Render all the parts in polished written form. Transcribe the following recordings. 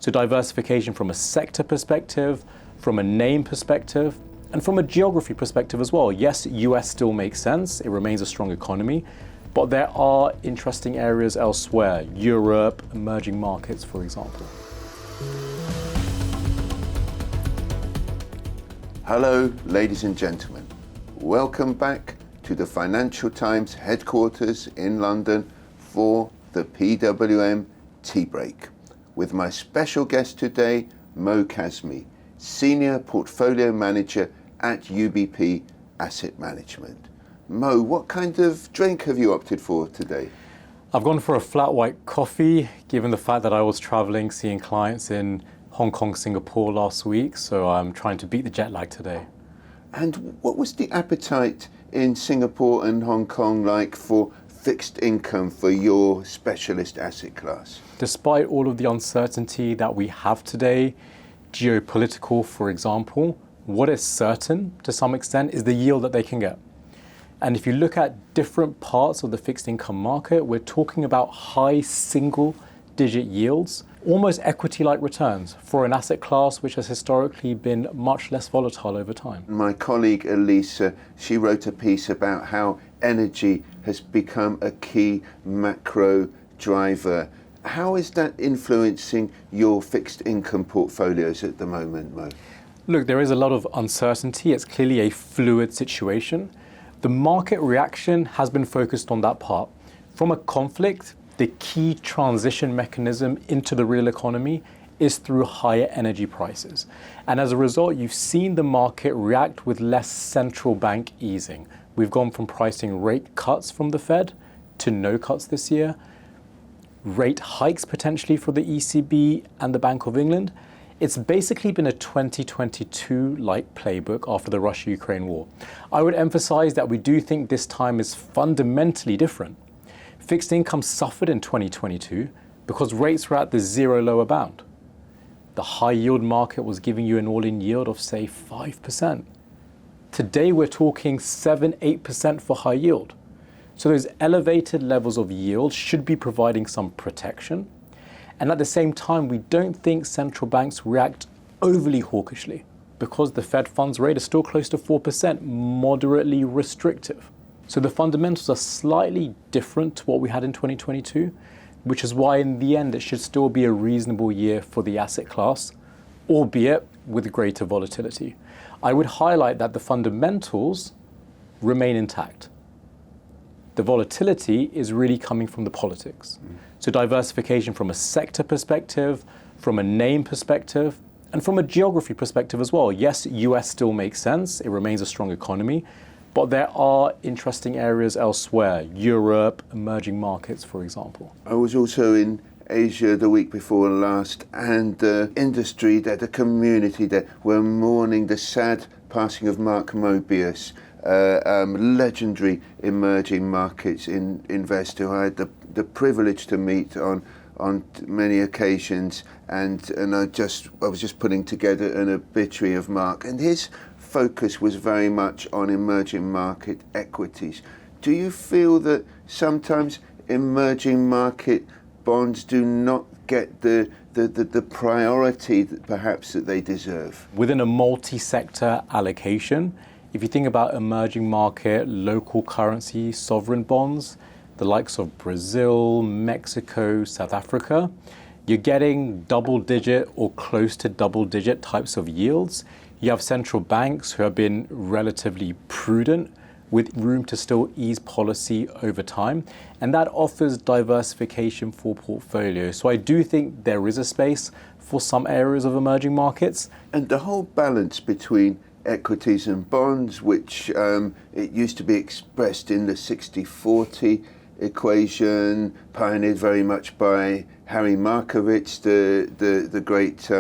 So diversification from a sector perspective, from a name perspective, and from a geography perspective as well. Yes, US still makes sense. It remains a strong economy, but there are interesting areas elsewhere. Europe, emerging markets, for example. Hello, ladies and gentlemen. Welcome back to the Financial Times headquarters in London for the PWM Tea Break, with my special guest today, Mo Kazmi, Senior Portfolio Manager at UBP Asset Management. Mo, what kind of drink have you opted for today? I've gone for a flat white coffee, given the fact that I was traveling, seeing clients in Hong Kong, Singapore last week, so I'm trying to beat the jet lag today. And what was the appetite in Singapore and Hong Kong like for fixed income for your specialist asset class? Despite all of the uncertainty that we have today, geopolitical, for example, what is certain to some extent is the yield that they can get. And if you look at different parts of the fixed income market, we're talking about high single-digit yields, almost equity-like returns for an asset class which has historically been much less volatile over time. My colleague Elisa, she wrote a piece about how energy has become a key macro driver. How is that influencing your fixed income portfolios at the moment, Mo? Look, there is a lot of uncertainty. It's clearly a fluid situation. The market reaction has been focused on that part. From a conflict, the key transition mechanism into the real economy is through higher energy prices. And as a result, you've seen the market react with less central bank easing. We've gone from pricing rate cuts from the Fed to no cuts this year, rate hikes potentially for the ECB and the Bank of England. It's basically been a 2022-like playbook after the Russia-Ukraine war. I would emphasize that we do think this time is fundamentally different. Fixed income suffered in 2022 because rates were at the zero lower bound. The high yield market was giving you an all-in yield of, say, 5%. Today, we're talking 7-8% for high yield. So those elevated levels of yield should be providing some protection. And at the same time, we don't think central banks react overly hawkishly because the Fed funds rate is still close to 4%, moderately restrictive. So the fundamentals are slightly different to what we had in 2022, which is why in the end, it should still be a reasonable year for the asset class, albeit with greater volatility. I would highlight that the fundamentals remain intact. The volatility is really coming from the politics. So diversification from a sector perspective, from a name perspective, and from a geography perspective as well. Yes, US still makes sense. It remains a strong economy, but there are interesting areas elsewhere. Europe, emerging markets, for example. I was also in Asia the week before last, and the industry there, the community there, were mourning the sad passing of Mark Mobius, legendary emerging markets investor who I had the privilege to meet on many occasions, and I was just putting together an obituary of Mark, and his focus was very much on emerging market equities. Do you feel that sometimes emerging market bonds do not get the priority that perhaps that they deserve? Within a multi-sector allocation, if you think about emerging market, local currency, sovereign bonds, the likes of Brazil, Mexico, South Africa, you're getting double-digit or close to double-digit types of yields. You have central banks who have been relatively prudent with room to still ease policy over time. And that offers diversification for portfolios. So I do think there is a space for some areas of emerging markets. And the whole balance between equities and bonds, which it used to be expressed in the 60-40 equation, pioneered very much by Harry Markowitz, the great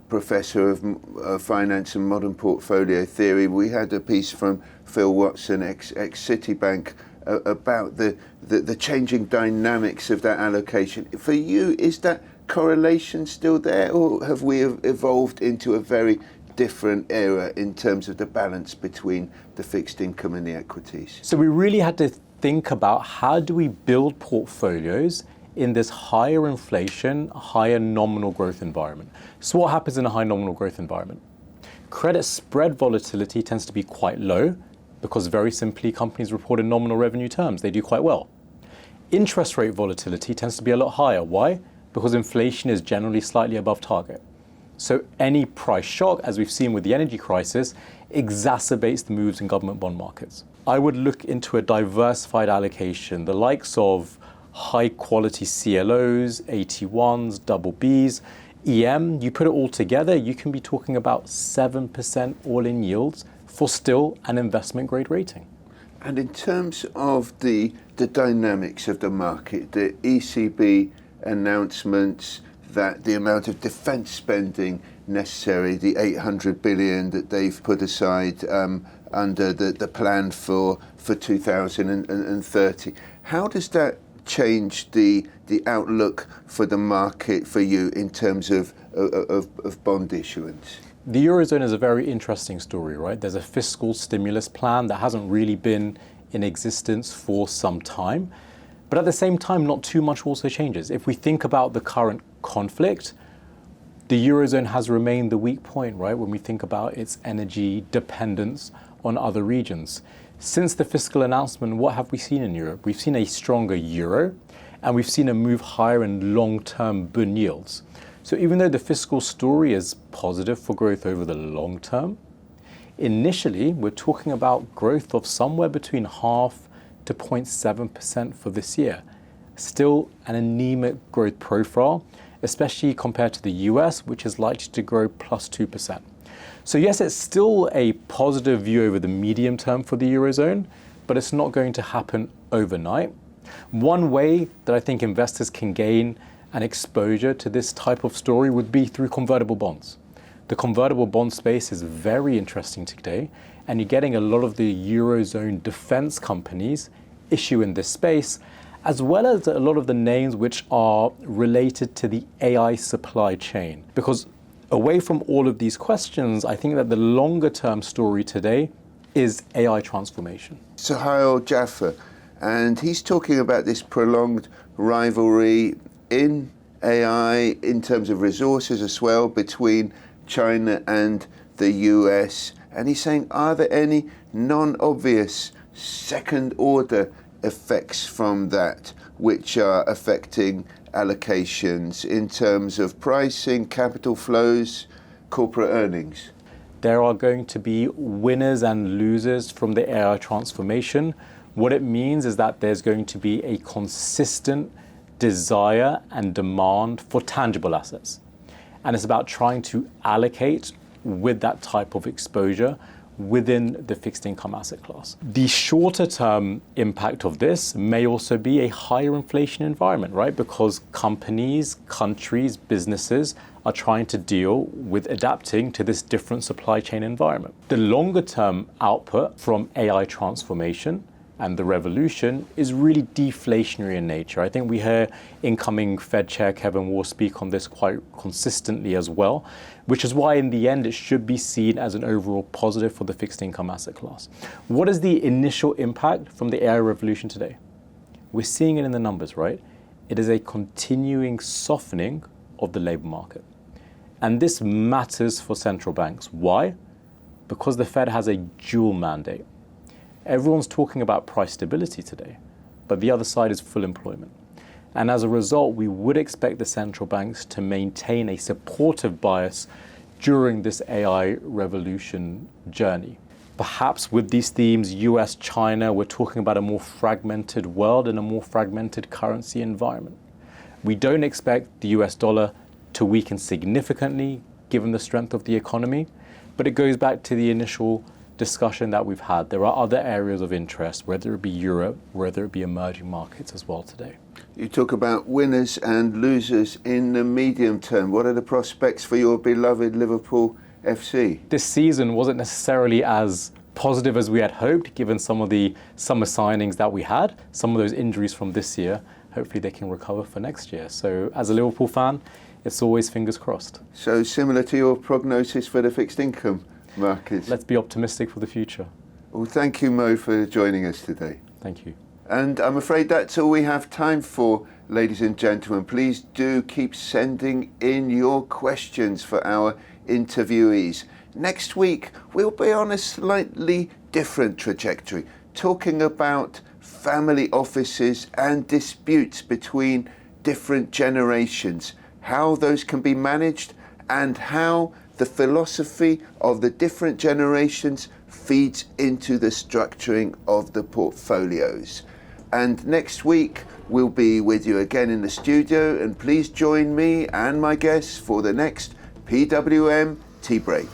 professor of finance and modern portfolio theory. We had a piece from Phil Watson, ex-Citibank, about the changing dynamics of that allocation. For you, is that correlation still there, or have we evolved into a very different era in terms of the balance between the fixed income and the equities? So we really had to think about how do we build portfolios in this higher inflation, higher nominal growth environment. So what happens in a high nominal growth environment? Credit spread volatility tends to be quite low because very simply companies report in nominal revenue terms. They do quite well. Interest rate volatility tends to be a lot higher. Why? Because inflation is generally slightly above target. So any price shock, as we've seen with the energy crisis, exacerbates the moves in government bond markets. I would look into a diversified allocation, the likes of high quality CLOs, AT1s, double Bs, EM. You put it all together, you can be talking about 7% all-in yields for still an investment grade rating. And in terms of the dynamics of the market, the ECB announcements that the amount of defence spending necessary, the 800 billion that they've put aside under the plan for 2030, how does that change the outlook for the market for you in terms of bond issuance? The Eurozone is a very interesting story, right? There's a fiscal stimulus plan that hasn't really been in existence for some time. But at the same time, not too much also changes. If we think about the current conflict, the Eurozone has remained the weak point, right? When we think about its energy dependence on other regions. Since the fiscal announcement, what have we seen in Europe? We've seen a stronger euro, and we've seen a move higher in long-term bond yields. So even though the fiscal story is positive for growth over the long term, initially we're talking about growth of somewhere between 0.5% to 0.7% for this year. Still an anemic growth profile, especially compared to the US, which is likely to grow plus 2%. So yes, it's still a positive view over the medium term for the Eurozone, but it's not going to happen overnight. One way that I think investors can gain an exposure to this type of story would be through convertible bonds. The convertible bond space is very interesting today, and you're getting a lot of the Eurozone defense companies issue in this space, as well as a lot of the names which are related to the AI supply chain. Because away from all of these questions, I think that the longer term story today is AI transformation. Suhail Jaffer, and he's talking about this prolonged rivalry in AI in terms of resources as well between China and the US. And he's saying, are there any non-obvious second order effects from that which are affecting allocations in terms of pricing, capital flows, corporate earnings? There are going to be winners and losers from the AI transformation. What it means is that there's going to be a consistent desire and demand for tangible assets. And it's about trying to allocate with that type of exposure within the fixed income asset class. The shorter term impact of this may also be a higher inflation environment, right? Because companies, countries, businesses are trying to deal with adapting to this different supply chain environment. The longer term output from AI transformation and the revolution is really deflationary in nature. I think we hear incoming Fed Chair Kevin Warr speak on this quite consistently as well, which is why in the end it should be seen as an overall positive for the fixed income asset class. What is the initial impact from the AI revolution today? We're seeing it in the numbers, right? It is a continuing softening of the labor market. And this matters for central banks. Why? Because the Fed has a dual mandate. Everyone's talking about price stability today, but the other side is full employment. And as a result, we would expect the central banks to maintain a supportive bias during this AI revolution journey. Perhaps with these themes, US, China, we're talking about a more fragmented world and a more fragmented currency environment. We don't expect the US dollar to weaken significantly given the strength of the economy, but it goes back to the initial discussion that we've had. There are other areas of interest, whether it be Europe, whether it be emerging markets as well today. You talk about winners and losers in the medium term. What are the prospects for your beloved Liverpool FC? This season wasn't necessarily as positive as we had hoped, given some of the summer signings that we had, some of those injuries from this year. Hopefully they can recover for next year. So as a Liverpool fan, it's always fingers crossed. So similar to your prognosis for the fixed income markets. Let's be optimistic for the future. Well, thank you, Mo, for joining us today. Thank you. And I'm afraid that's all we have time for, ladies and gentlemen, please do keep sending in your questions for our interviewees. Next week, we'll be on a slightly different trajectory, talking about family offices and disputes between different generations, how those can be managed, and how the philosophy of the different generations feeds into the structuring of the portfolios. And next week, we'll be with you again in the studio, and please join me and my guests for the next PWM Tea Break.